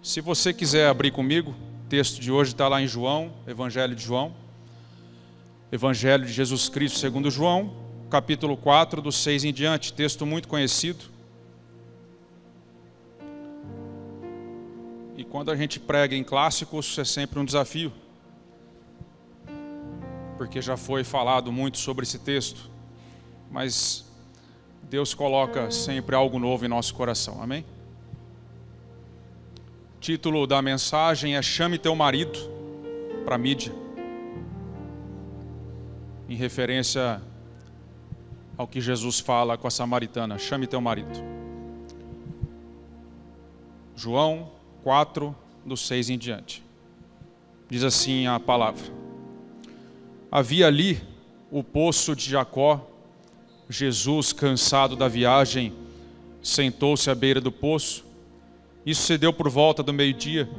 Se você quiser abrir comigo, o texto de hoje está lá em João, Evangelho de João. Evangelho de Jesus Cristo segundo João, capítulo 4, do 6 em diante. Texto muito conhecido. E quando a gente prega em clássicos, é sempre um desafio. Porque já foi falado muito sobre esse texto. Mas Deus coloca sempre algo novo em nosso coração, amém? O título da mensagem é Chame Teu Marido, para a mídia. Em referência ao que Jesus fala com a samaritana, chame teu marido. João 4, do 6 em diante. Diz assim a palavra. Havia ali o poço de Jacó. Jesus, cansado da viagem, sentou-se à beira do poço. Isso se deu por volta do meio-dia.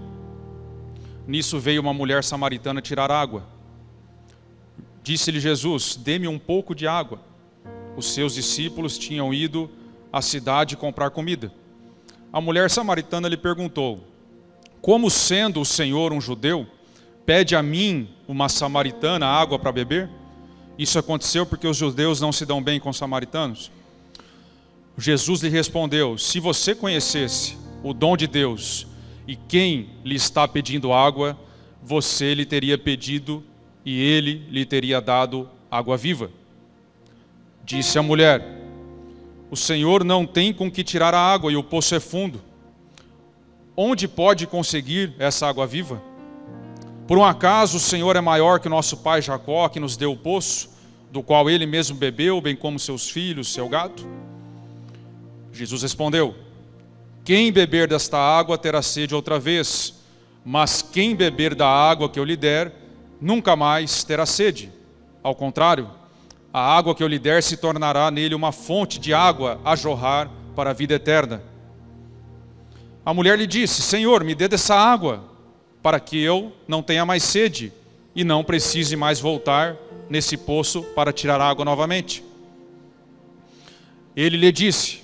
Nisso veio uma mulher samaritana tirar água. Disse-lhe Jesus, dê-me um pouco de água. Os seus discípulos tinham ido à cidade comprar comida. A mulher samaritana lhe perguntou, como sendo o Senhor um judeu, pede a mim, uma samaritana, água para beber? Isso aconteceu porque os judeus não se dão bem com os samaritanos. Jesus lhe respondeu, se você conhecesse o dom de Deus e quem lhe está pedindo água, você lhe teria pedido e ele lhe teria dado água viva. Disse a mulher, o Senhor não tem com que tirar a água e o poço é fundo. Onde pode conseguir essa água viva? Por um acaso o Senhor é maior que o nosso pai Jacó, que nos deu o poço, do qual ele mesmo bebeu, bem como seus filhos, seu gado? Jesus respondeu, quem beber desta água terá sede outra vez, mas quem beber da água que eu lhe der, nunca mais terá sede. Ao contrário, a água que eu lhe der se tornará nele uma fonte de água a jorrar para a vida eterna. A mulher lhe disse, Senhor, me dê dessa água, para que eu não tenha mais sede e não precise mais voltar nesse poço para tirar água novamente. Ele lhe disse,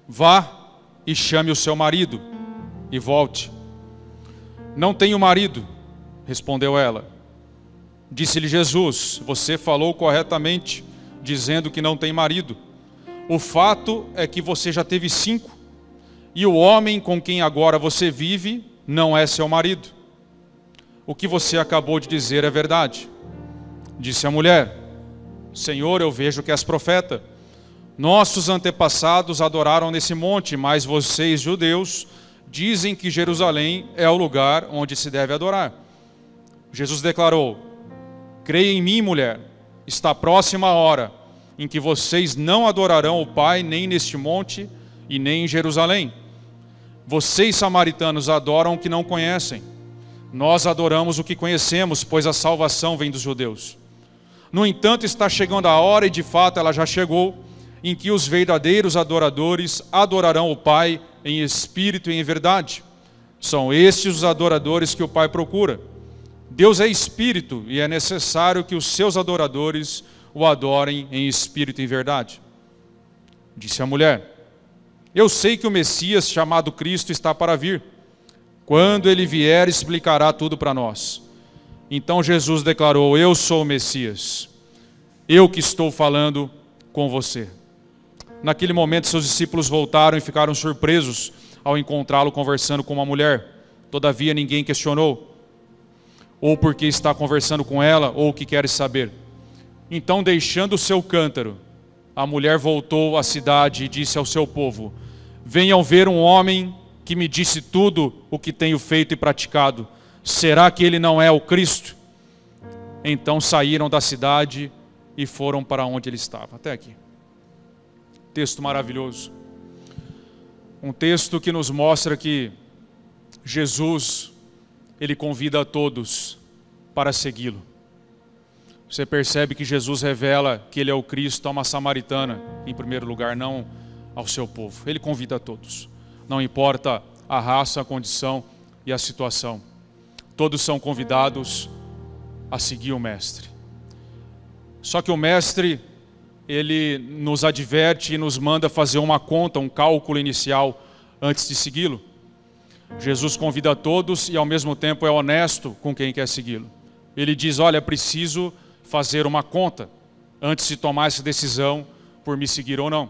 vá e chame o seu marido e volte. Não tenho marido, respondeu ela. Disse-lhe Jesus, você falou corretamente, dizendo que não tem marido. O fato é que você já teve 5, e o homem com quem agora você vive não é seu marido. O que você acabou de dizer é verdade. Disse a mulher, Senhor, eu vejo que és profeta. Nossos antepassados adoraram nesse monte, mas vocês, judeus, dizem que Jerusalém é o lugar onde se deve adorar. Jesus declarou, creia em mim, mulher, está próxima a hora em que vocês não adorarão o Pai nem neste monte e nem em Jerusalém. Vocês, samaritanos, adoram o que não conhecem. Nós adoramos o que conhecemos, pois a salvação vem dos judeus. No entanto, está chegando a hora, e de fato ela já chegou, em que os verdadeiros adoradores adorarão o Pai em espírito e em verdade. São estes os adoradores que o Pai procura. Deus é espírito e é necessário que os seus adoradores o adorem em espírito e em verdade. Disse a mulher, eu sei que o Messias, chamado Cristo, está para vir. Quando ele vier, explicará tudo para nós. Então Jesus declarou, eu sou o Messias, eu que estou falando com você. Naquele momento seus discípulos voltaram e ficaram surpresos ao encontrá-lo conversando com uma mulher. Todavia ninguém questionou, ou porque está conversando com ela, ou o que quer saber. Então, deixando o seu cântaro, a mulher voltou à cidade e disse ao seu povo, venham ver um homem que me disse tudo o que tenho feito e praticado. Será que ele não é o Cristo? Então saíram da cidade e foram para onde ele estava. Até aqui. Texto maravilhoso. Um texto que nos mostra que Jesus, ele convida a todos para segui-lo. Você percebe que Jesus revela que ele é o Cristo a uma samaritana, em primeiro lugar, não ao seu povo. Ele convida a todos. Não importa a raça, a condição e a situação. Todos são convidados a seguir o Mestre. Só que o Mestre, ele nos adverte e nos manda fazer uma conta, um cálculo inicial antes de segui-lo. Jesus convida a todos e ao mesmo tempo é honesto com quem quer segui-lo. Ele diz, olha, é preciso fazer uma conta antes de tomar essa decisão por me seguir ou não.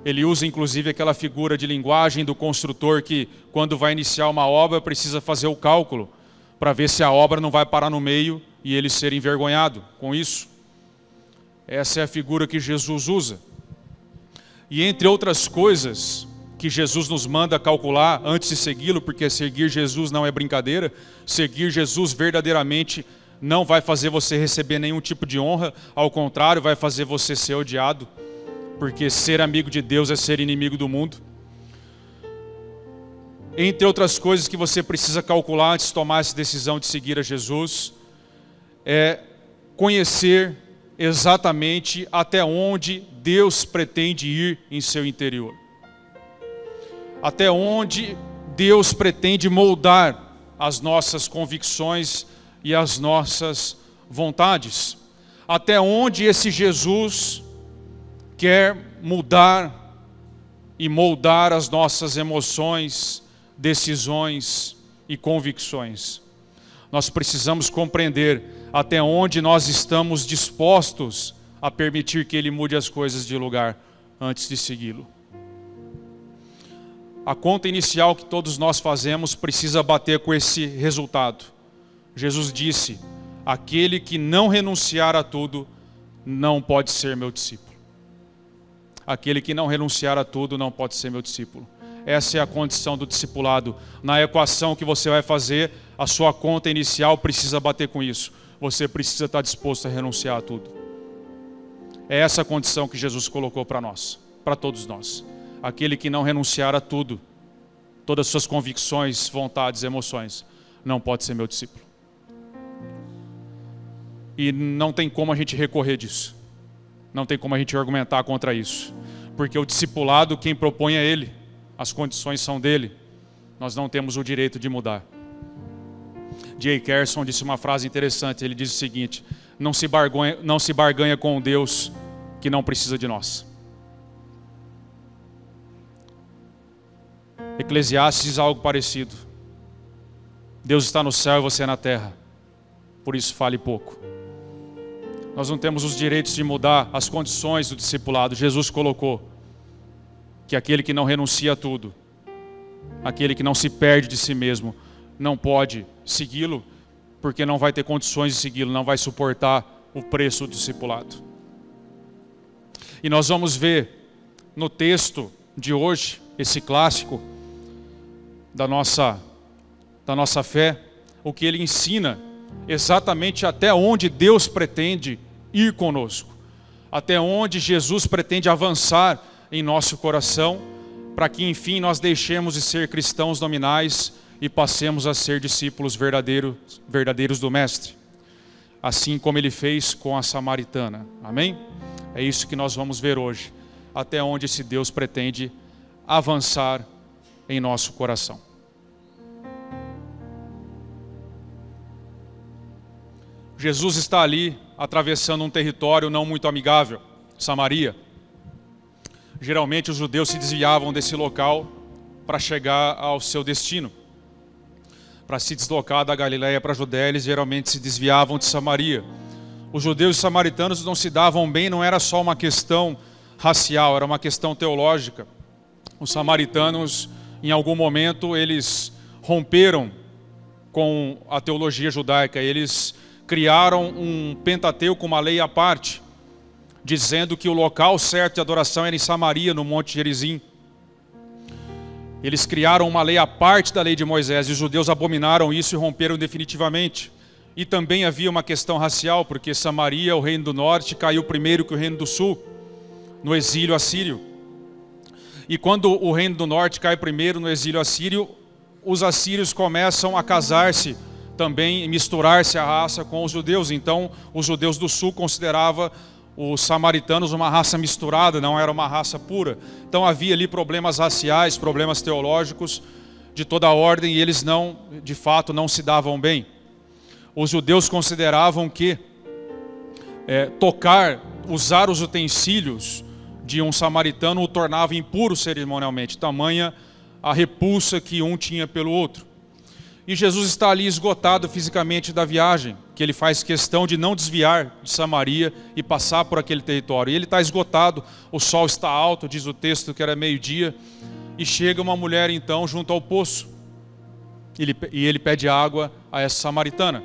Ele usa inclusive aquela figura de linguagem do construtor que quando vai iniciar uma obra precisa fazer o cálculo para ver se a obra não vai parar no meio e ele ser envergonhado com isso. Essa é a figura que Jesus usa. E entre outras coisas que Jesus nos manda calcular antes de segui-lo, porque seguir Jesus não é brincadeira, seguir Jesus verdadeiramente não vai fazer você receber nenhum tipo de honra, ao contrário, vai fazer você ser odiado, porque ser amigo de Deus é ser inimigo do mundo. Entre outras coisas que você precisa calcular antes de tomar essa decisão de seguir a Jesus, é conhecer exatamente até onde Deus pretende ir em seu interior. Até onde Deus pretende moldar as nossas convicções e as nossas vontades. Até onde esse Jesus quer mudar e moldar as nossas emoções, decisões e convicções. Nós precisamos compreender até onde nós estamos dispostos a permitir que Ele mude as coisas de lugar antes de segui-lo. A conta inicial que todos nós fazemos precisa bater com esse resultado. Jesus disse, aquele que não renunciar a tudo não pode ser meu discípulo. Aquele que não renunciar a tudo não pode ser meu discípulo. Essa é a condição do discipulado. Na equação que você vai fazer, a sua conta inicial precisa bater com isso. Você precisa estar disposto a renunciar a tudo. É essa a condição que Jesus colocou para nós, para todos nós. Aquele que não renunciar a tudo, todas as suas convicções, vontades, emoções, não pode ser meu discípulo. E não tem como a gente recorrer disso. Não tem como a gente argumentar contra isso. Porque o discipulado, quem propõe é Ele. As condições são dele. Nós não temos o direito de mudar. J. Carson disse uma frase interessante. Ele diz o seguinte, não se barganha com um Deus que não precisa de nós. Eclesiastes diz algo parecido. Deus está no céu e você na terra. Por isso fale pouco. Nós não temos os direitos de mudar as condições do discipulado. Jesus colocou que aquele que não renuncia a tudo, aquele que não se perde de si mesmo, não pode segui-lo, porque não vai ter condições de segui-lo, não vai suportar o preço do discipulado. E nós vamos ver no texto de hoje, esse clássico da nossa fé, o que ele ensina exatamente até onde Deus pretende ir conosco, até onde Jesus pretende avançar em nosso coração, para que enfim nós deixemos de ser cristãos nominais e passemos a ser discípulos verdadeiros do Mestre, assim como Ele fez com a samaritana. Amém? É isso que nós vamos ver hoje, até onde esse Deus pretende avançar em nosso coração. Jesus está ali atravessando um território não muito amigável, Samaria. Geralmente os judeus se desviavam desse local para chegar ao seu destino. Para se deslocar da Galileia para a Judéia, eles geralmente se desviavam de Samaria. Os judeus e samaritanos não se davam bem, não era só uma questão racial, era uma questão teológica. Os samaritanos, em algum momento, eles romperam com a teologia judaica. Eles criaram um Pentateuco, uma lei à parte, dizendo que o local certo de adoração era em Samaria, no Monte Gerizim. Eles criaram uma lei à parte da lei de Moisés, e os judeus abominaram isso e romperam definitivamente. E também havia uma questão racial, porque Samaria, o reino do norte, caiu primeiro que o reino do sul, no exílio assírio. E quando o reino do norte cai primeiro no exílio assírio, os assírios começam a casar-se também e misturar-se a raça com os judeus. Então, os judeus do sul consideravam os samaritanos uma raça misturada, não era uma raça pura. Então havia ali problemas raciais, problemas teológicos de toda a ordem, e eles não, de fato, não se davam bem. Os judeus consideravam que usar os utensílios de um samaritano o tornava impuro cerimonialmente. Tamanha a repulsa que um tinha pelo outro. E Jesus está ali esgotado fisicamente da viagem, que ele faz questão de não desviar de Samaria e passar por aquele território. E ele está esgotado, o sol está alto, diz o texto que era meio-dia, e chega uma mulher então junto ao poço. E ele pede água a essa samaritana.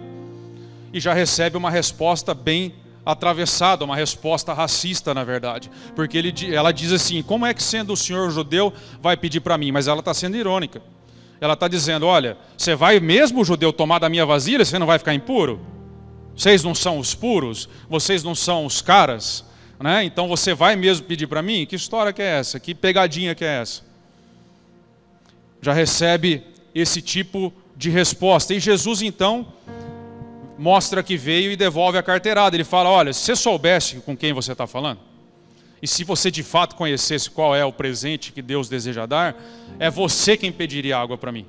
E já recebe uma resposta bem atravessada, uma resposta racista, na verdade. Porque ela diz assim: como é que sendo o senhor judeu vai pedir para mim? Mas ela está sendo irônica. Ela está dizendo: olha, você vai mesmo, judeu, tomar da minha vasilha? Você não vai ficar impuro? Vocês não são os puros? Vocês não são os caras? Né? Então você vai mesmo pedir para mim? Que história que é essa? Que pegadinha que é essa? Já recebe esse tipo de resposta. E Jesus então mostra que veio e devolve a carteirada. Ele fala: olha, se você soubesse com quem você está falando, e se você de fato conhecesse qual é o presente que Deus deseja dar, é você quem pediria água para mim.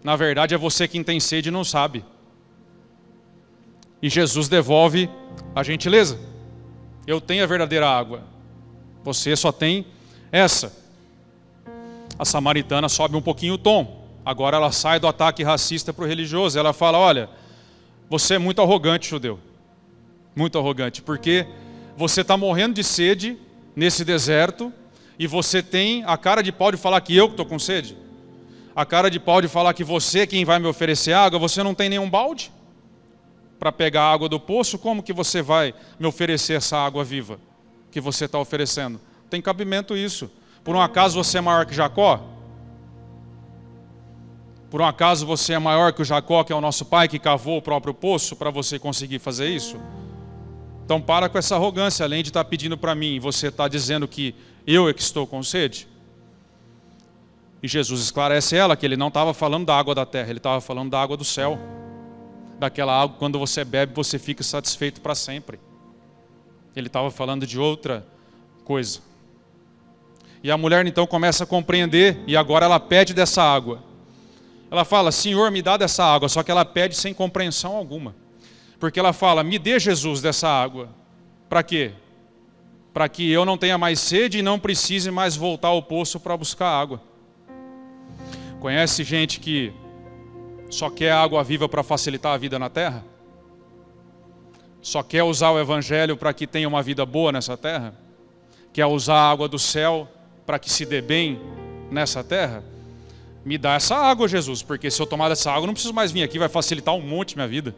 Na verdade, é você quem tem sede e não sabe. E Jesus devolve a gentileza. Eu tenho a verdadeira água, você só tem essa. A samaritana sobe um pouquinho o tom. Agora ela sai do ataque racista para o religioso. Ela fala: olha, você é muito arrogante, judeu. Muito arrogante, porque você está morrendo de sede nesse deserto e você tem a cara de pau de falar que eu estou com sede. A cara de pau de falar que você é quem vai me oferecer água. Você não tem nenhum balde para pegar a água do poço. Como que você vai me oferecer essa água viva que você está oferecendo? Tem cabimento isso. Por um acaso você é maior que Jacó? Por um acaso você é maior que o Jacó, que é o nosso pai, que cavou o próprio poço para você conseguir fazer isso? Então para com essa arrogância. Além de estar pedindo para mim, você está dizendo que eu é que estou com sede? E Jesus esclarece ela que ele não estava falando da água da terra, ele estava falando da água do céu. Daquela água, quando você bebe, você fica satisfeito para sempre. Ele estava falando de outra coisa. E a mulher então começa a compreender, e agora ela pede dessa água. Ela fala: Senhor, me dá dessa água. Só que ela pede sem compreensão alguma. Porque ela fala: me dê, Jesus, dessa água. Para quê? Para que eu não tenha mais sede e não precise mais voltar ao poço para buscar água. Conhece gente que só quer água viva para facilitar a vida na terra? Só quer usar o evangelho para que tenha uma vida boa nessa terra? Quer usar a água do céu para que se dê bem nessa terra? Me dá essa água, Jesus, porque se eu tomar dessa água eu não preciso mais vir aqui, vai facilitar um monte minha vida.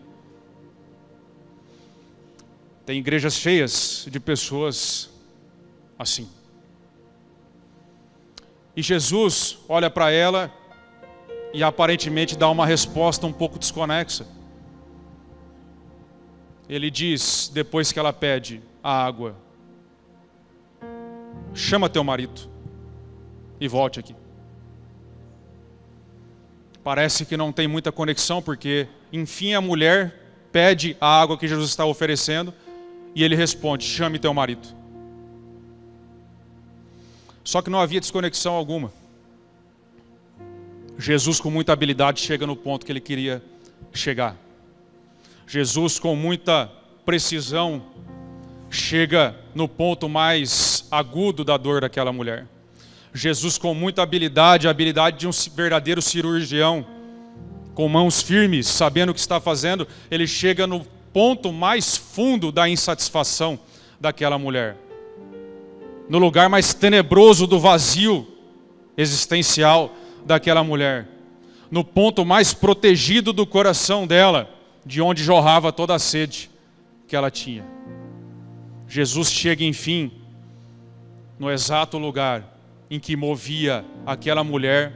Tem igrejas cheias de pessoas assim. E Jesus olha para ela e aparentemente dá uma resposta um pouco desconexa. Ele diz, depois que ela pede a água: chama teu marido e volte aqui. Parece que não tem muita conexão, porque enfim a mulher pede a água que Jesus está oferecendo e ele responde: chame teu marido. Só que não havia desconexão alguma. Jesus, com muita habilidade, chega no ponto que ele queria chegar. Jesus, com muita precisão, chega no ponto mais agudo da dor daquela mulher. Jesus, com muita habilidade, a habilidade de um verdadeiro cirurgião, com mãos firmes, sabendo o que está fazendo, ele chega no ponto mais fundo da insatisfação daquela mulher. No lugar mais tenebroso do vazio existencial daquela mulher. No ponto mais protegido do coração dela, de onde jorrava toda a sede que ela tinha. Jesus chega, enfim, no exato lugar em que movia aquela mulher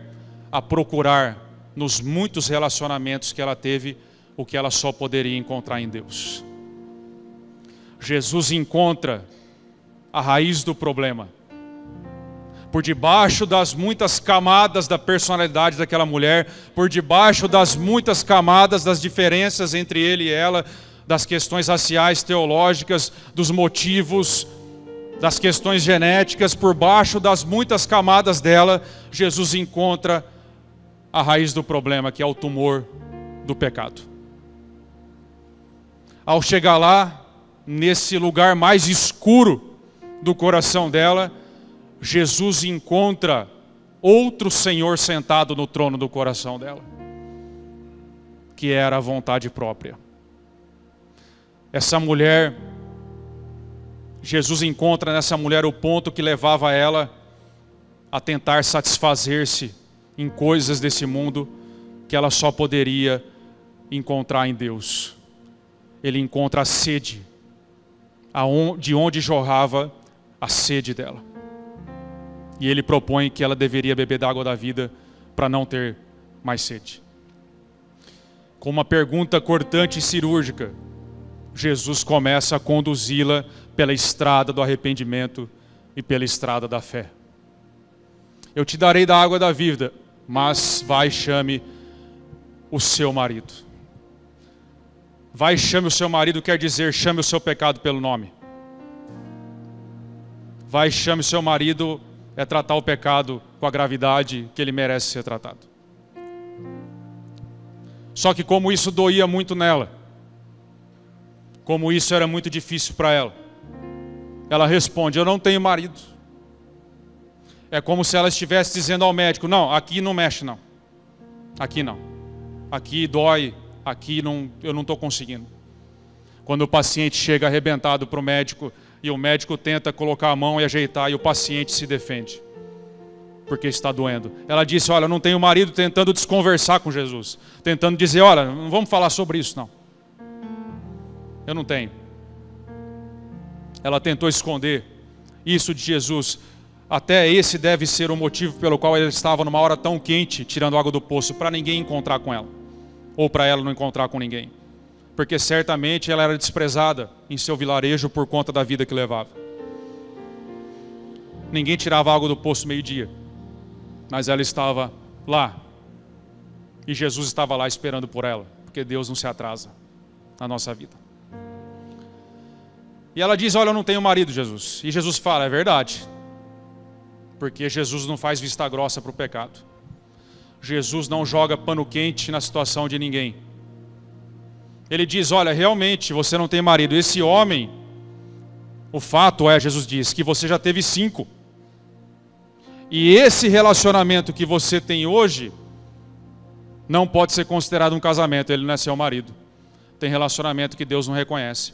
a procurar, nos muitos relacionamentos que ela teve, o que ela só poderia encontrar em Deus. Jesus encontra a raiz do problema. Por debaixo das muitas camadas da personalidade daquela mulher, por debaixo das muitas camadas das diferenças entre ele e ela, das questões raciais, teológicas, dos motivos, das questões genéticas, por baixo das muitas camadas dela, Jesus encontra a raiz do problema, que é o tumor do pecado. Ao chegar lá, nesse lugar mais escuro do coração dela, Jesus encontra outro Senhor sentado no trono do coração dela, que era a vontade própria. Essa mulher, Jesus encontra nessa mulher o ponto que levava ela a tentar satisfazer-se em coisas desse mundo que ela só poderia encontrar em Deus. Ele encontra a sede, de onde jorrava a sede dela. E ele propõe que ela deveria beber da água da vida para não ter mais sede. Com uma pergunta cortante e cirúrgica, Jesus começa a conduzi-la pela estrada do arrependimento e pela estrada da fé. Eu te darei da água da vida, mas vai e chame o seu marido. Vai e chame o seu marido quer dizer chame o seu pecado pelo nome. Vai e chame o seu marido é tratar o pecado com a gravidade que ele merece ser tratado. Só que como isso doía muito nela, como isso era muito difícil para ela, ela responde: eu não tenho marido. É como se ela estivesse dizendo ao médico: não, aqui não mexe não. Aqui não. Aqui dói, aqui não, eu não estou conseguindo. Quando o paciente chega arrebentado para o médico e o médico tenta colocar a mão e ajeitar e o paciente se defende, porque está doendo. Ela disse: olha, eu não tenho marido, tentando desconversar com Jesus. Tentando dizer: olha, não vamos falar sobre isso não. Eu não tenho. Ela tentou esconder isso de Jesus. Até esse deve ser o motivo pelo qual ele estava numa hora tão quente, tirando água do poço, para ninguém encontrar com ela. Ou para ela não encontrar com ninguém. Porque certamente ela era desprezada em seu vilarejo por conta da vida que levava. Ninguém tirava água do poço meio-dia. Mas ela estava lá. E Jesus estava lá esperando por ela. Porque Deus não se atrasa na nossa vida. E ela diz: olha, eu não tenho marido, Jesus. E Jesus fala: é verdade. Porque Jesus não faz vista grossa para o pecado. Jesus não joga pano quente na situação de ninguém. Ele diz: olha, realmente você não tem marido. Esse homem, o fato é, Jesus diz, que você já teve 5. E esse relacionamento que você tem hoje não pode ser considerado um casamento. Ele não é seu marido. Tem relacionamento que Deus não reconhece.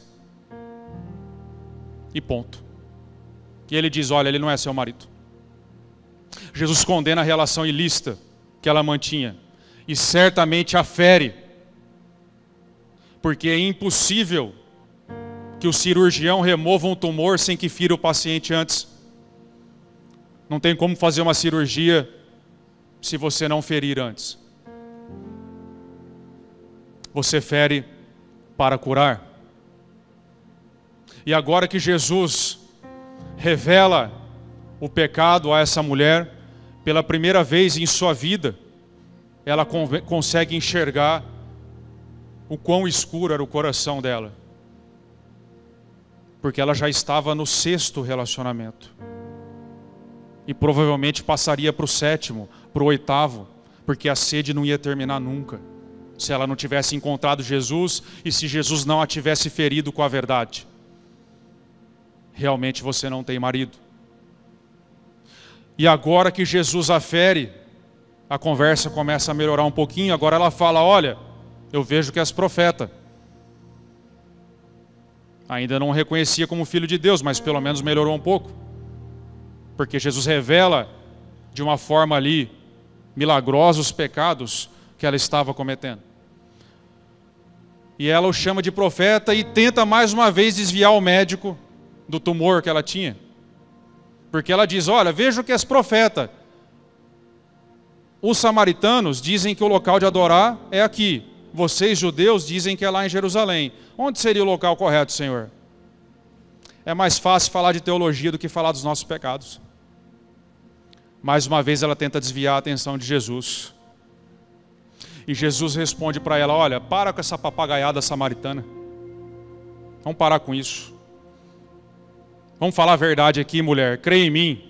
E ponto. E ele diz: olha, ele não é seu marido. Jesus condena a relação ilícita que ela mantinha. E certamente a fere. Porque é impossível que o cirurgião remova um tumor sem que fira o paciente antes. Não tem como fazer uma cirurgia se você não ferir antes. Você fere para curar. E agora que Jesus revela o pecado a essa mulher, pela primeira vez em sua vida, ela consegue enxergar o quão escuro era o coração dela. Porque ela já estava no 6º relacionamento. E provavelmente passaria para o 7º, para o 8º, porque a sede não ia terminar nunca. Se ela não tivesse encontrado Jesus e se Jesus não a tivesse ferido com a verdade. Realmente você não tem marido. E agora que Jesus a fere, a conversa começa a melhorar um pouquinho. Agora ela fala: olha, eu vejo que és profeta. Ainda não reconhecia como filho de Deus, mas pelo menos melhorou um pouco. Porque Jesus revela de uma forma ali milagrosa os pecados que ela estava cometendo. E ela o chama de profeta e tenta mais uma vez desviar o médico do tumor que ela tinha. Porque ela diz: olha, vejo que és profeta. Os samaritanos dizem que o local de adorar é aqui. Vocês, judeus, dizem que é lá em Jerusalém. Onde seria o local correto, Senhor? É mais fácil falar de teologia do que falar dos nossos pecados. Mais uma vez ela tenta desviar a atenção de Jesus. E Jesus responde para ela: olha, para com essa papagaiada samaritana. Vamos parar com isso. Vamos falar a verdade aqui, mulher. Creia em mim.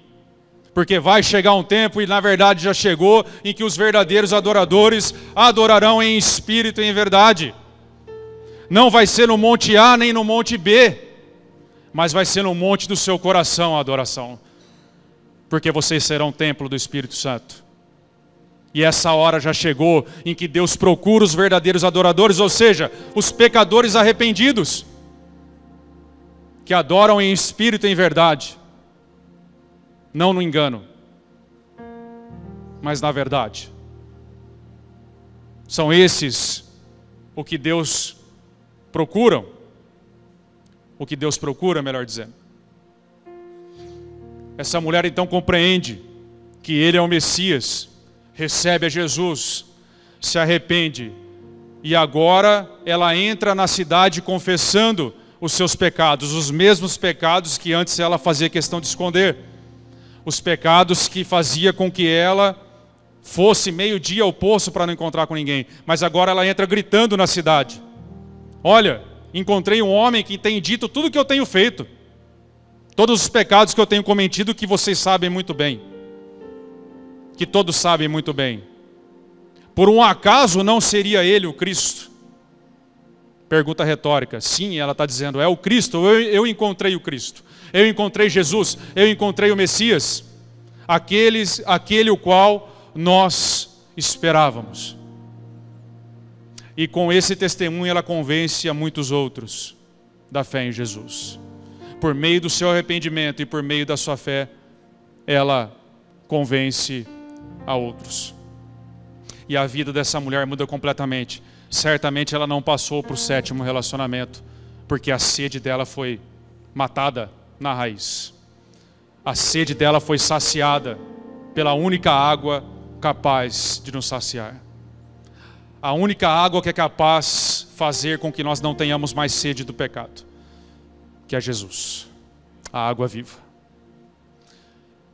Porque vai chegar um tempo, e na verdade já chegou, em que os verdadeiros adoradores adorarão em espírito e em verdade. Não vai ser no monte A nem no monte B, mas vai ser no monte do seu coração a adoração. porque vocês serão templo do Espírito Santo. E essa hora já chegou em que Deus procura os verdadeiros adoradores, ou seja, os pecadores arrependidos, que adoram em espírito e em verdade, não no engano, mas na verdade. São esses o que Deus procura, melhor dizendo. Essa mulher então compreende que ele é o Messias, recebe a Jesus, se arrepende, e agora ela entra na cidade confessando os seus pecados, os mesmos pecados que antes ela fazia questão de esconder, os pecados que fazia com que ela fosse meio-dia ao poço para não encontrar com ninguém, mas agora ela entra gritando na cidade: olha, encontrei um homem que tem dito tudo o que eu tenho feito, todos os pecados que eu tenho cometido, que vocês sabem muito bem, que todos sabem muito bem. Por um acaso não seria ele o Cristo? Pergunta retórica. Sim, ela está dizendo, é o Cristo, eu encontrei o Cristo, eu encontrei Jesus, eu encontrei o Messias, aquele o qual nós esperávamos. E com esse testemunho ela convence a muitos outros da fé em Jesus. Por meio do seu arrependimento e por meio da sua fé, ela convence a outros. E a vida dessa mulher muda completamente. Certamente ela não passou para o 7º relacionamento, porque a sede dela foi matada na raiz. A sede dela foi saciada pela única água capaz de nos saciar. A única água que é capaz de fazer com que nós não tenhamos mais sede do pecado, que é Jesus, a água viva.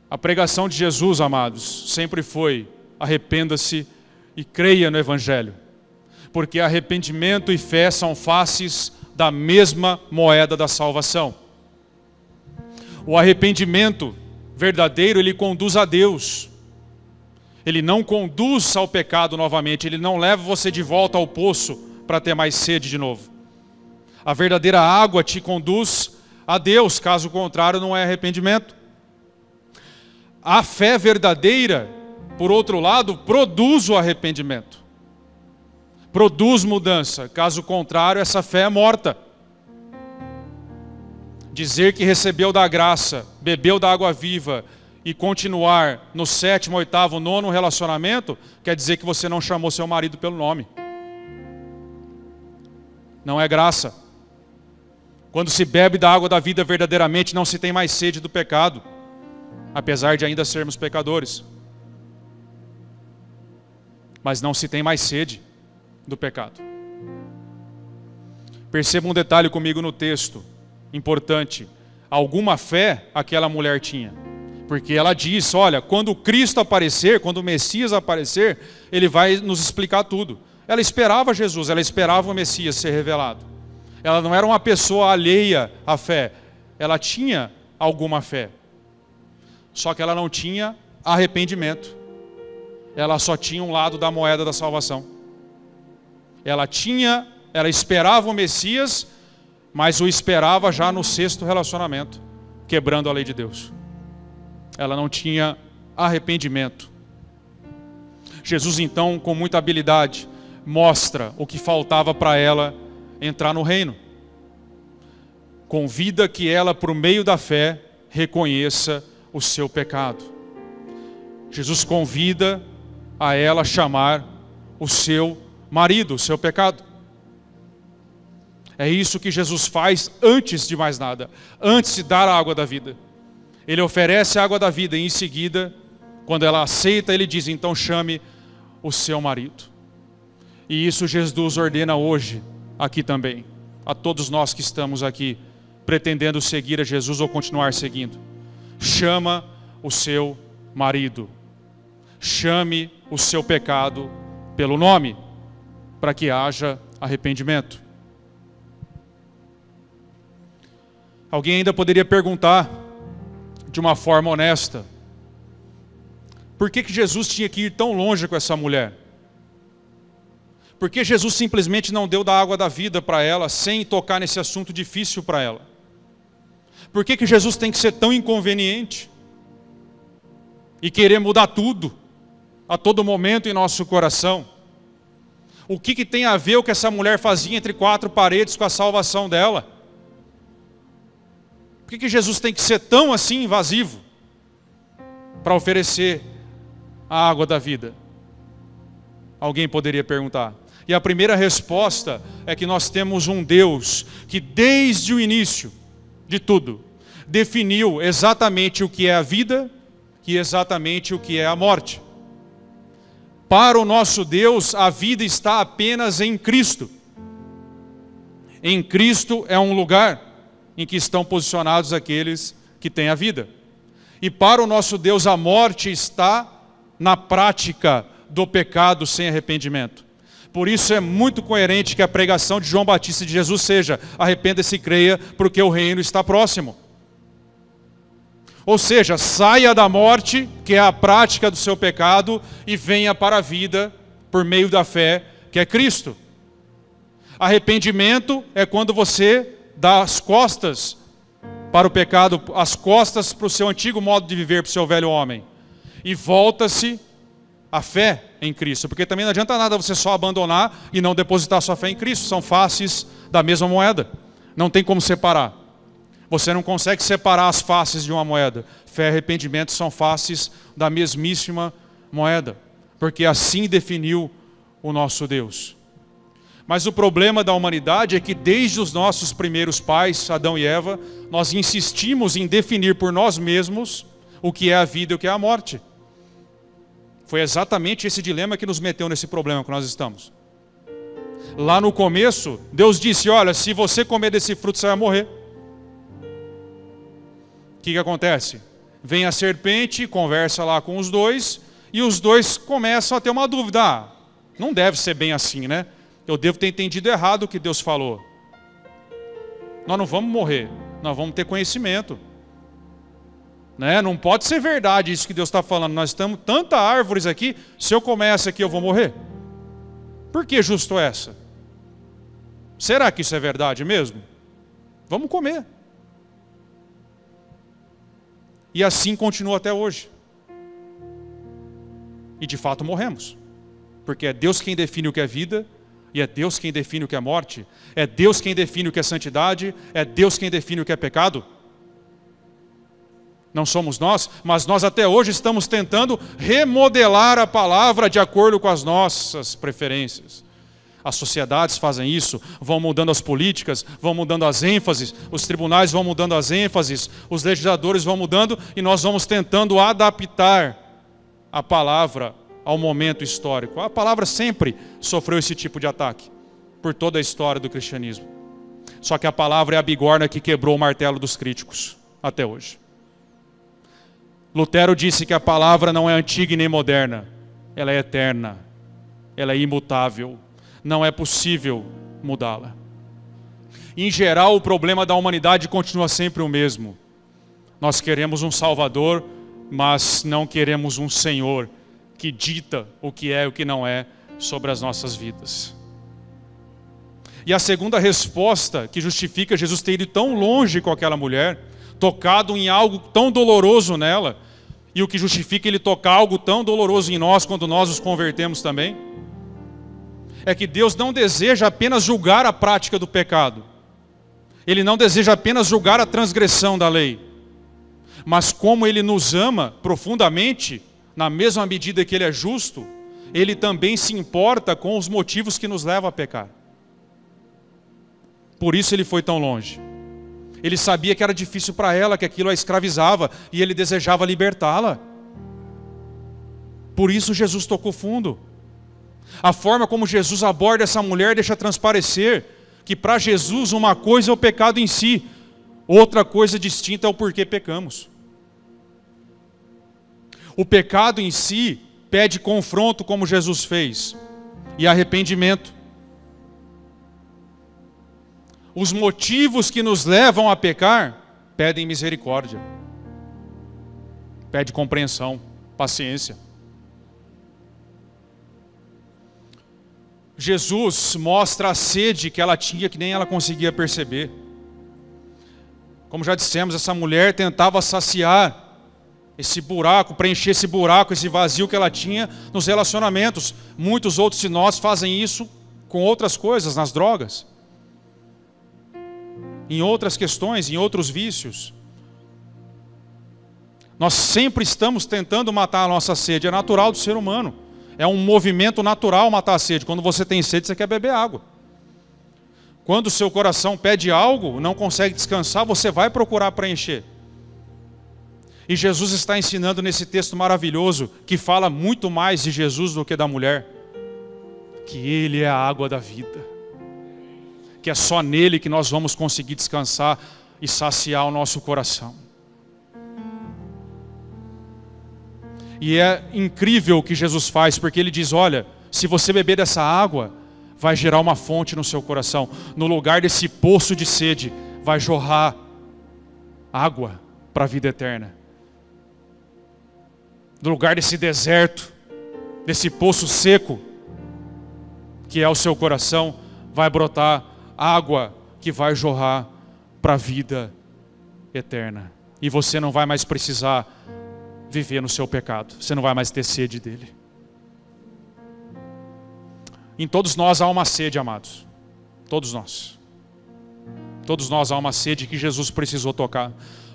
A pregação de Jesus, amados, sempre foi: arrependa-se e creia no Evangelho, porque arrependimento e fé são faces da mesma moeda da salvação. O arrependimento verdadeiro, ele conduz a Deus. Ele não conduz ao pecado novamente, ele não leva você de volta ao poço para ter mais sede de novo. A verdadeira água te conduz a Deus, caso contrário não é arrependimento. A fé verdadeira, por outro lado, produz o arrependimento, produz mudança, caso contrário essa fé é morta. Dizer que recebeu da graça, bebeu da água viva e continuar no 7º, 8º, 9º relacionamento, quer dizer que você não chamou seu marido pelo nome. Não é graça. Quando se bebe da água da vida verdadeiramente, não se tem mais sede do pecado, apesar de ainda sermos pecadores. Mas não se tem mais sede do pecado. Perceba um detalhe comigo no texto, importante. Alguma fé aquela mulher tinha. Porque ela diz, olha, quando o Cristo aparecer, quando o Messias aparecer, ele vai nos explicar tudo. Ela esperava Jesus, ela esperava o Messias ser revelado. Ela não era uma pessoa alheia à fé. Ela tinha alguma fé. Só que ela não tinha arrependimento. Ela só tinha um lado da moeda da salvação. Ela esperava o Messias, mas o esperava já no 6º relacionamento, quebrando a lei de Deus. Ela não tinha arrependimento. Jesus então, com muita habilidade, mostra o que faltava para ela entrar no reino. Convida que ela, por meio da fé, reconheça o seu pecado. Jesus convida a ela chamar o seu marido, o seu pecado. É isso que Jesus faz antes de mais nada, antes de dar a água da vida. Ele oferece a água da vida e em seguida, quando ela aceita, ele diz, então chame o seu marido. E isso Jesus ordena hoje, aqui também, a todos nós que estamos aqui, pretendendo seguir a Jesus ou continuar seguindo. Chama o seu marido. Chame o seu pecado pelo nome, para que haja arrependimento. Alguém ainda poderia perguntar, de uma forma honesta, por que Jesus tinha que ir tão longe com essa mulher? Por que Jesus simplesmente não deu da água da vida para ela, sem tocar nesse assunto difícil para ela? Por que Jesus tem que ser tão inconveniente? e querer mudar tudo, a todo momento em nosso coração. O que tem a ver o que essa mulher fazia entre quatro paredes com a salvação dela? Por que Jesus tem que ser tão assim invasivo para oferecer a água da vida? Alguém poderia perguntar. E a primeira resposta é que nós temos um Deus que desde o início de tudo definiu exatamente o que é a vida e exatamente o que é a morte. Para o nosso Deus, a vida está apenas em Cristo. Em Cristo é um lugar em que estão posicionados aqueles que têm a vida. E para o nosso Deus, a morte está na prática do pecado sem arrependimento. Por isso é muito coerente que a pregação de João Batista de Jesus seja: arrependa-se e creia, porque o reino está próximo. Ou seja, saia da morte, que é a prática do seu pecado, e venha para a vida por meio da fé, que é Cristo. Arrependimento é quando você dá as costas para o pecado, as costas para o seu antigo modo de viver, para o seu velho homem, e volta-se à fé em Cristo. Porque também não adianta nada você só abandonar e não depositar sua fé em Cristo. São faces da mesma moeda. Não tem como separar. Você não consegue separar as faces de uma moeda. Fé e arrependimento são faces da mesmíssima moeda, porque assim definiu o nosso Deus. Mas o problema da humanidade é que desde os nossos primeiros pais, Adão e Eva, nós insistimos em definir por nós mesmos o que é a vida e o que é a morte. Foi exatamente esse dilema que nos meteu nesse problema que nós estamos. Lá no começo, Deus disse: olha, se você comer desse fruto, você vai morrer. O que acontece? Vem a serpente, conversa lá com os dois, e os dois começam a ter uma dúvida. Ah, não deve ser bem assim, né? Eu devo ter entendido errado o que Deus falou. Nós não vamos morrer, nós vamos ter conhecimento. Né? Não pode ser verdade isso que Deus está falando. Nós estamos tantas árvores aqui, se eu comer essa aqui eu vou morrer. Por que justo essa? Será que isso é verdade mesmo? Vamos comer. E assim continua até hoje. E de fato morremos. Porque é Deus quem define o que é vida, e é Deus quem define o que é morte. É Deus quem define o que é santidade, é Deus quem define o que é pecado. Não somos nós, mas nós até hoje estamos tentando remodelar a palavra de acordo com as nossas preferências. As sociedades fazem isso, vão mudando as políticas, vão mudando as ênfases, os tribunais vão mudando as ênfases, os legisladores vão mudando, e nós vamos tentando adaptar a palavra ao momento histórico. A palavra sempre sofreu esse tipo de ataque, por toda a história do cristianismo. Só que a palavra é a bigorna que quebrou o martelo dos críticos, até hoje. Lutero disse que a palavra não é antiga e nem moderna, ela é eterna, ela é imutável. Não é possível mudá-la. Em geral, o problema da humanidade continua sempre o mesmo. Nós queremos um Salvador, mas não queremos um Senhor que dita o que é e o que não é sobre as nossas vidas. E a segunda resposta que justifica Jesus ter ido tão longe com aquela mulher, tocado em algo tão doloroso nela, e o que justifica ele tocar algo tão doloroso em nós quando nós nos convertemos também, é que Deus não deseja apenas julgar a prática do pecado. Ele não deseja apenas julgar a transgressão da lei. Mas como Ele nos ama profundamente, na mesma medida que Ele é justo, Ele também se importa com os motivos que nos levam a pecar. Por isso Ele foi tão longe. Ele sabia que era difícil para ela, que aquilo a escravizava, e Ele desejava libertá-la. Por isso Jesus tocou fundo. A forma como Jesus aborda essa mulher deixa transparecer que para Jesus uma coisa é o pecado em si, outra coisa distinta é o porquê pecamos. O pecado em si pede confronto, como Jesus fez, e arrependimento. Os motivos que nos levam a pecar pedem misericórdia, pede compreensão, paciência. Jesus mostra a sede que ela tinha, que nem ela conseguia perceber. Como já dissemos, essa mulher tentava saciar esse buraco, preencher esse buraco, esse vazio que ela tinha nos relacionamentos. Muitos outros de nós fazem isso com outras coisas, nas drogas, em outras questões, em outros vícios. Nós sempre estamos tentando matar a nossa sede, é natural do ser humano. É um movimento natural matar a sede. Quando você tem sede, você quer beber água. Quando o seu coração pede algo, não consegue descansar, você vai procurar preencher. E Jesus está ensinando nesse texto maravilhoso, que fala muito mais de Jesus do que da mulher, que Ele é a água da vida, que é só nele que nós vamos conseguir descansar e saciar o nosso coração. E é incrível o que Jesus faz, porque Ele diz, olha, se você beber dessa água, vai gerar uma fonte no seu coração. No lugar desse poço de sede, vai jorrar água para a vida eterna. No lugar desse deserto, desse poço seco, que é o seu coração, vai brotar água que vai jorrar para a vida eterna. E você não vai mais precisar viver no seu pecado. Você não vai mais ter sede dele. Em todos nós há uma sede, amados. Todos nós. Todos nós há uma sede que Jesus precisou tocar.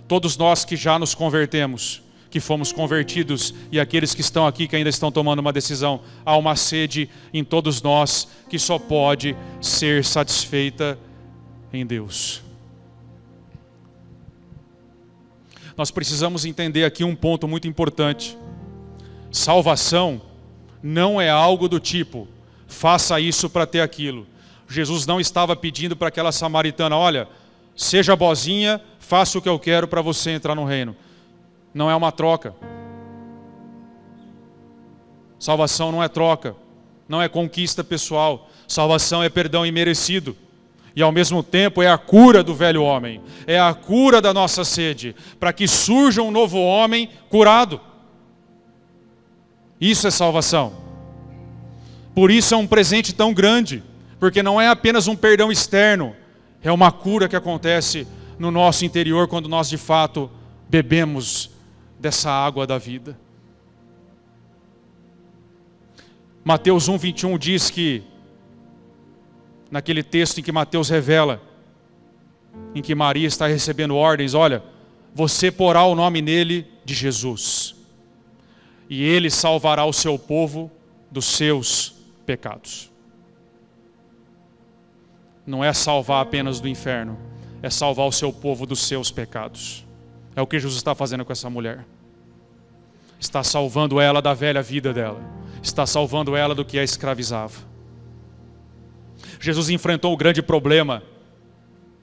Todos nós que já nos convertemos, que fomos convertidos, e aqueles que estão aqui que ainda estão tomando uma decisão, há uma sede em todos nós que só pode ser satisfeita em Deus. Nós precisamos entender aqui um ponto muito importante. Salvação não é algo do tipo, faça isso para ter aquilo. Jesus não estava pedindo para aquela samaritana, olha, seja boazinha, faça o que eu quero para você entrar no reino. Não é uma troca. Salvação não é troca, não é conquista pessoal. Salvação é perdão imerecido. E ao mesmo tempo é a cura do velho homem, é a cura da nossa sede, para que surja um novo homem curado. Isso é salvação. Por isso é um presente tão grande, porque não é apenas um perdão externo, é uma cura que acontece no nosso interior quando nós de fato bebemos dessa água da vida. Mateus 1:21 diz que, naquele texto em que Mateus revela, em que Maria está recebendo ordens, olha, você porá o nome nele de Jesus, e ele salvará o seu povo dos seus pecados. Não é salvar apenas do inferno, é salvar o seu povo dos seus pecados. É o que Jesus está fazendo com essa mulher. Está salvando ela da velha vida dela, está salvando ela do que a escravizava. Jesus enfrentou o grande problema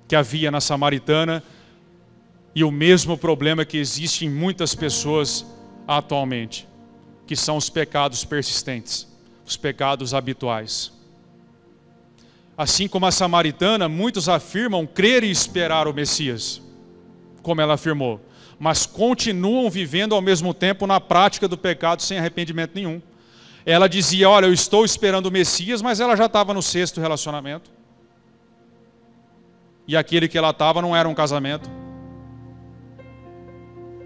que havia na samaritana e o mesmo problema que existe em muitas pessoas atualmente, que são os pecados persistentes, os pecados habituais. Assim como a samaritana, muitos afirmam crer e esperar o Messias, como ela afirmou, mas continuam vivendo ao mesmo tempo na prática do pecado sem arrependimento nenhum. Ela dizia, olha, eu estou esperando o Messias, mas ela já estava no 6º relacionamento. E aquele que ela estava não era um casamento.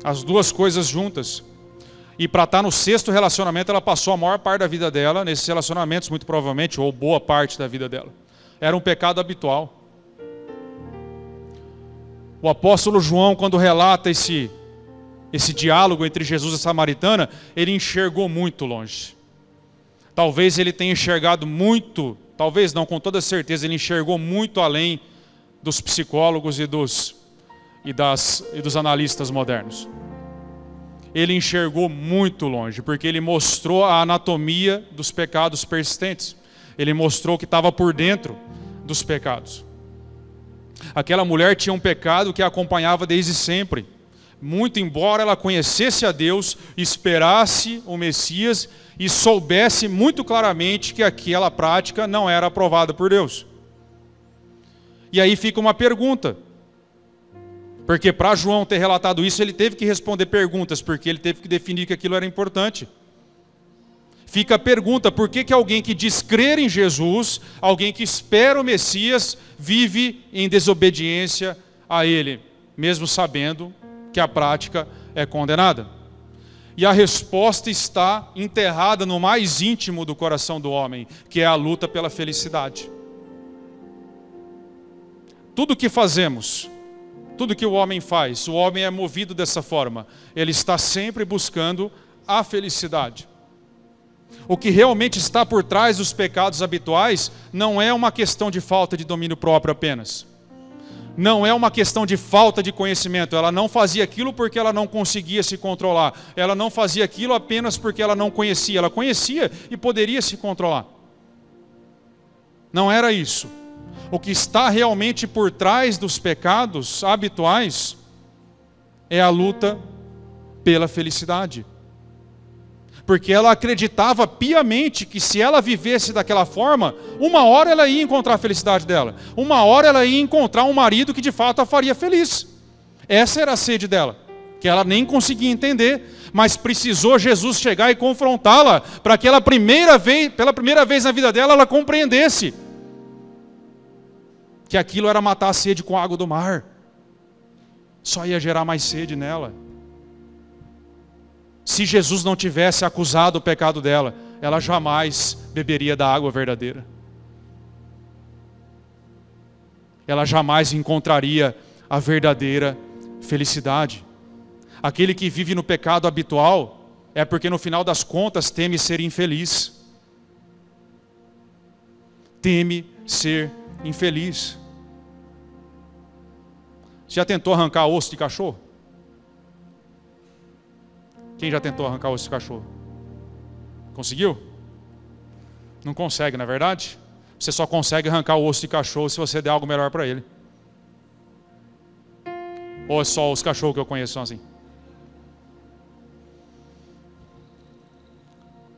As duas coisas juntas. E para estar no 6º relacionamento, ela passou a maior parte da vida dela nesses relacionamentos, muito provavelmente, ou boa parte da vida dela. Era um pecado habitual. O apóstolo João, quando relata esse diálogo entre Jesus e a samaritana, ele enxergou muito longe. Talvez ele tenha enxergado muito, talvez não, com toda certeza, ele enxergou muito além dos psicólogos e dos analistas modernos. Ele enxergou muito longe, porque ele mostrou a anatomia dos pecados persistentes. Ele mostrou que estava por dentro dos pecados. Aquela mulher tinha um pecado que a acompanhava desde sempre. Muito embora ela conhecesse a Deus, esperasse o Messias e soubesse muito claramente que aquela prática não era aprovada por Deus. E aí fica uma pergunta. Porque para João ter relatado isso, ele teve que responder perguntas, porque ele teve que definir que aquilo era importante. Fica a pergunta, por que alguém que diz crer em Jesus, alguém que espera o Messias, vive em desobediência a Ele, mesmo sabendo que a prática é condenada? E a resposta está enterrada no mais íntimo do coração do homem, que é a luta pela felicidade. Tudo que fazemos, tudo que o homem faz, o homem é movido dessa forma. Ele está sempre buscando a felicidade. O que realmente está por trás dos pecados habituais não é uma questão de falta de domínio próprio apenas. Não é uma questão de falta de conhecimento. Ela não fazia aquilo porque ela não conseguia se controlar. Ela não fazia aquilo apenas porque ela não conhecia. Ela conhecia e poderia se controlar. Não era isso. O que está realmente por trás dos pecados habituais é a luta pela felicidade. Porque ela acreditava piamente que se ela vivesse daquela forma, uma hora ela ia encontrar a felicidade dela. Uma hora ela ia encontrar um marido que de fato a faria feliz. Essa era a sede dela, que ela nem conseguia entender, mas precisou Jesus chegar e confrontá-la, para que ela pela primeira vez na vida dela, ela compreendesse que aquilo era matar a sede com a água do mar. Só ia gerar mais sede nela. Se Jesus não tivesse acusado o pecado dela, ela jamais beberia da água verdadeira. Ela jamais encontraria a verdadeira felicidade. Aquele que vive no pecado habitual é porque no final das contas teme ser infeliz. Teme ser infeliz. Já tentou arrancar osso de cachorro? Quem já tentou arrancar osso de cachorro? Conseguiu? Não consegue, não é verdade? Você só consegue arrancar o osso de cachorro se você der algo melhor para ele. Ou é só os cachorros que eu conheço são assim?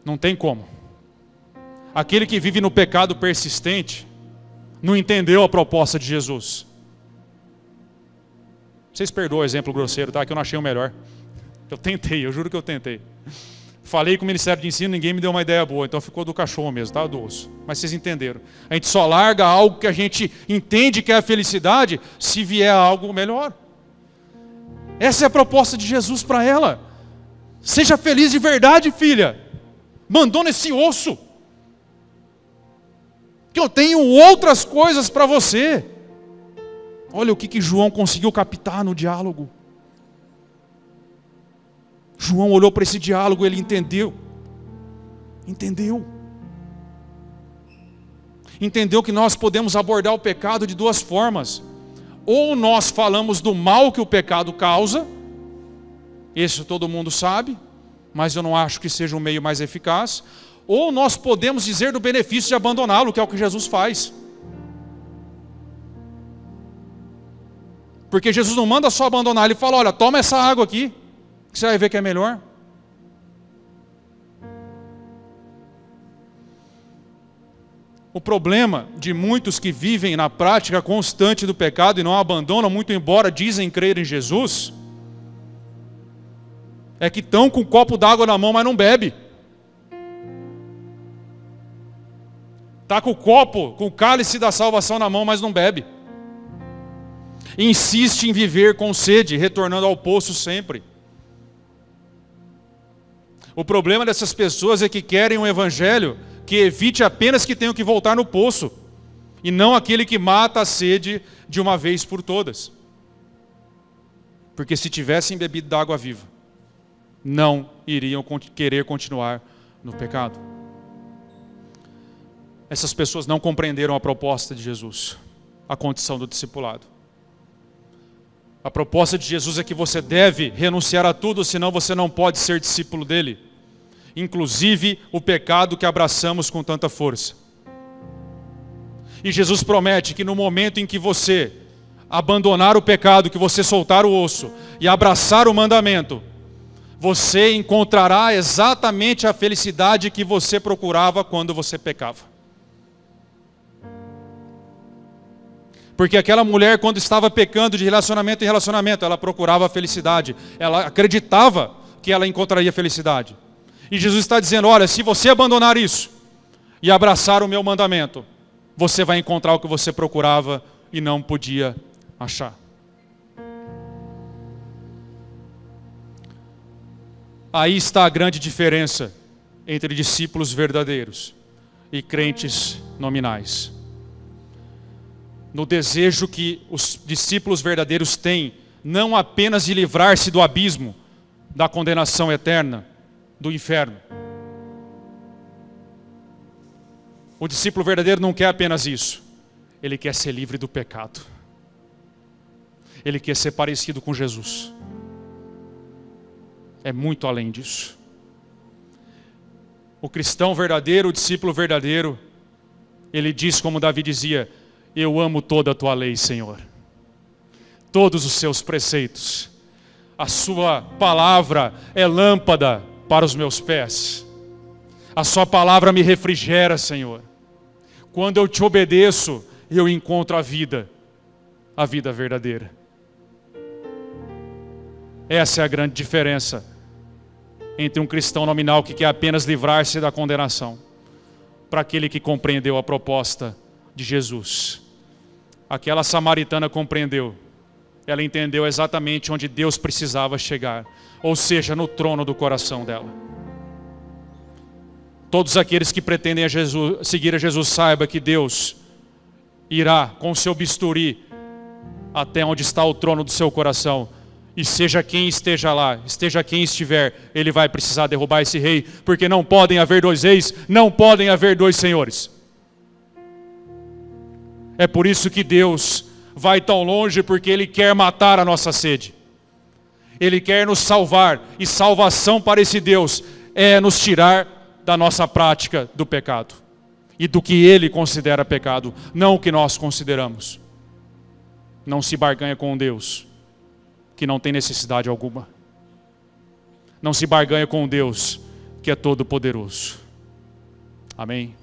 Não tem como. Aquele que vive no pecado persistente não entendeu a proposta de Jesus. Vocês perdoam o exemplo grosseiro, tá? Que eu não achei o melhor. Eu tentei, eu juro que eu tentei. Falei com o Ministério de Ensino, ninguém me deu uma ideia boa, então ficou do cachorro mesmo, tá? Do osso. Mas vocês entenderam. A gente só larga algo que a gente entende que é a felicidade, se vier algo melhor. Essa é a proposta de Jesus para ela. Seja feliz de verdade, filha. Abandona esse osso. Que eu tenho outras coisas para você. Olha o que João conseguiu captar no diálogo. João olhou para esse diálogo e ele entendeu. Entendeu que nós podemos abordar o pecado de duas formas. Ou nós falamos do mal que o pecado causa. Isso todo mundo sabe, mas eu não acho que seja um meio mais eficaz. Ou nós podemos dizer do benefício de abandoná-lo, que é o que Jesus faz. Porque Jesus não manda só abandonar, ele fala, olha, toma essa água aqui, que você vai ver que é melhor. O problema de muitos que vivem na prática constante do pecado e não abandonam, muito embora dizem crer em Jesus, é que estão com um copo d'água na mão, mas não bebe. Está com o copo, com o cálice da salvação na mão, mas não bebe. Insiste em viver com sede, retornando ao poço sempre. O problema dessas pessoas é que querem um evangelho que evite apenas que tenham que voltar no poço, e não aquele que mata a sede de uma vez por todas. Porque se tivessem bebido da água viva, não iriam querer continuar no pecado. Essas pessoas não compreenderam a proposta de Jesus, a condição do discipulado. A proposta de Jesus é que você deve renunciar a tudo, senão você não pode ser discípulo dele. Inclusive o pecado que abraçamos com tanta força. E Jesus promete que no momento em que você abandonar o pecado, que você soltar o osso e abraçar o mandamento, você encontrará exatamente a felicidade que você procurava quando você pecava. Porque aquela mulher, quando estava pecando de relacionamento em relacionamento, ela procurava a felicidade. Ela acreditava que ela encontraria felicidade. E Jesus está dizendo, olha, se você abandonar isso e abraçar o meu mandamento, você vai encontrar o que você procurava e não podia achar. Aí está a grande diferença entre discípulos verdadeiros e crentes nominais. No desejo que os discípulos verdadeiros têm, não apenas de livrar-se do abismo, da condenação eterna, do inferno. O discípulo verdadeiro não quer apenas isso. Ele quer ser livre do pecado. Ele quer ser parecido com Jesus. É muito além disso. O cristão verdadeiro, o discípulo verdadeiro, ele diz como Davi dizia: eu amo toda a tua lei, Senhor. Todos os seus preceitos. A sua palavra é lâmpada para os meus pés. A sua palavra me refrigera, Senhor. Quando eu te obedeço, eu encontro a vida verdadeira. Essa é a grande diferença entre um cristão nominal que quer apenas livrar-se da condenação, para aquele que compreendeu a proposta de Jesus. Aquela samaritana compreendeu. Ela entendeu exatamente onde Deus precisava chegar, ou seja, no trono do coração dela. Todos aqueles que pretendem seguir a Jesus, saiba que Deus irá com o seu bisturi até onde está o trono do seu coração. E seja quem esteja lá, esteja quem estiver, ele vai precisar derrubar esse rei, porque não podem haver dois reis, não podem haver dois senhores. É por isso que Deus vai tão longe, porque Ele quer matar a nossa sede. Ele quer nos salvar, e salvação para esse Deus é nos tirar da nossa prática do pecado e do que Ele considera pecado, não o que nós consideramos. Não se barganha com Deus que não tem necessidade alguma. Não se barganha com Deus que é todo poderoso. Amém?